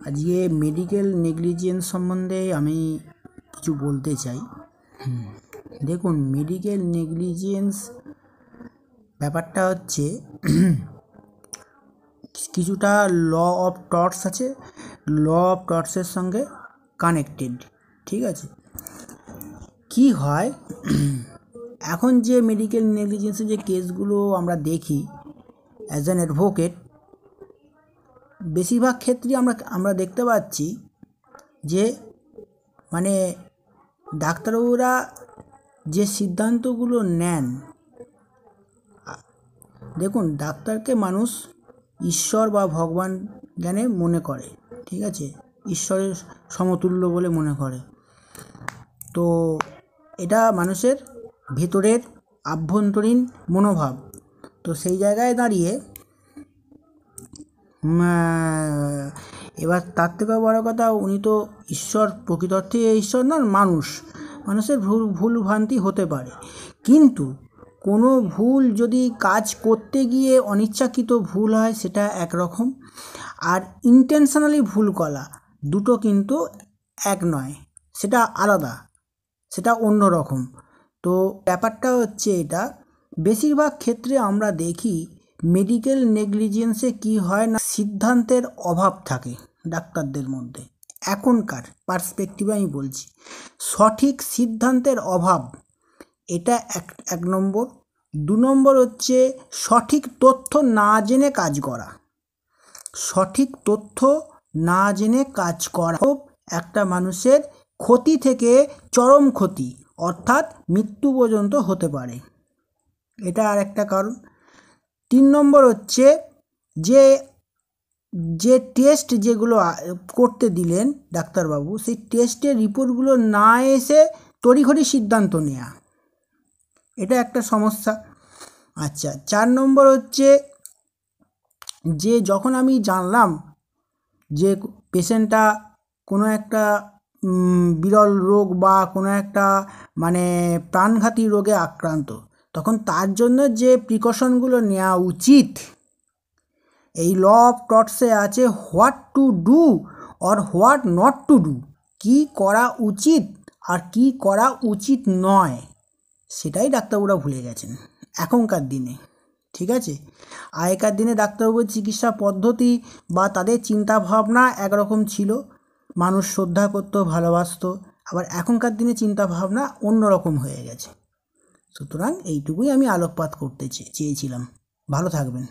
আজকে medical negligence সম্বন্ধে আমি কিছু বলতে চাই। দেখুন, মেডিকেল নেগলিজেন্স ব্যাপারটা হচ্ছে কিছুটা ল অফ টর্টস আছে, ল অফ টর্টসের সঙ্গে কানেক্টেড। ঠিক আছে, কি হয় এখন যে মেডিকেল নেগলিজেন্সের যে কেসগুলো আমরা দেখি অ্যাজ অ্যান অ্যাডভোকেট, বেশিরভাগ ক্ষেত্রেই আমরা দেখতে পাচ্ছি যে মানে ডাক্তারবাবুরা যে সিদ্ধান্তগুলো নেন, দেখুন ডাক্তারকে মানুষ ঈশ্বর বা ভগবান জ্ঞানে মনে করে, ঠিক আছে, ঈশ্বরের সমতুল্য বলে মনে করে। তো এটা মানুষের ভেতরের আভ্যন্তরীণ মনোভাব। তো সেই জায়গায় দাঁড়িয়ে এবার তার থেকেও বড় কথা, উনি তো ঈশ্বর, প্রকৃত অর্থে ঈশ্বর নন, মানুষের ভুল ভ্রান্তি হতে পারে। কিন্তু কোনো ভুল যদি কাজ করতে গিয়ে অনিচ্ছাকৃত ভুল হয় সেটা একরকম, আর ইন্টেনশনালি ভুল করা দুটো কিন্তু এক নয়, সেটা আলাদা, সেটা অন্য রকম। তো ব্যাপারটা হচ্ছে এটা, বেশিরভাগ ক্ষেত্রে আমরা দেখি মেডিকেল নেগলিজেন্সে কি হয় না, সিদ্ধান্তের অভাব থাকে ডাক্তারদের মধ্যে। এখনকার পার্সপেক্টিভে আমি বলছি, সঠিক সিদ্ধান্তের অভাব, এটা এক নম্বর। 2 নম্বর হচ্ছে সঠিক তথ্য না জেনে কাজ করা। সঠিক তথ্য না জেনে কাজ করা একটা মানুষের ক্ষতি থেকে চরম ক্ষতি, অর্থাৎ মৃত্যু পর্যন্ত হতে পারে, এটা আর একটা কারণ। 3 নম্বর হচ্ছে যে টেস্ট যেগুলো করতে দিলেন ডাক্তারবাবু, সেই টেস্টের রিপোর্টগুলো না এসে তড়িঘড়ি সিদ্ধান্ত নেওয়া, এটা একটা সমস্যা। আচ্ছা, 4 নম্বর হচ্ছে যে যখন আমি জানলাম যে পেশেন্টটা কোনো একটা বিরল রোগ বা কোনো একটা মানে প্রাণঘাতী রোগে আক্রান্ত, তখন তার জন্য যে প্রিকশনগুলো নেওয়া উচিত, এই ল অফ টর্টসে আছে what to do or what not to do, কী করা উচিত আর কি করা উচিত নয়, সেটাই ডাক্তারবাবুরা ভুলে গেছেন এখনকার দিনে। ঠিক আছে, আগেকার দিনে ডাক্তারবাবুর চিকিৎসা পদ্ধতি বা তাদের চিন্তা ভাবনা একরকম ছিল, মানুষ শ্রদ্ধা করতো, ভালোবাসতো। আবার এখনকার দিনে চিন্তা ভাবনা অন্যরকম হয়ে গেছে। সুতরাং এইটুকুই আমি আলোকপাত করতে চেয়েছিলাম। ভালো থাকবেন।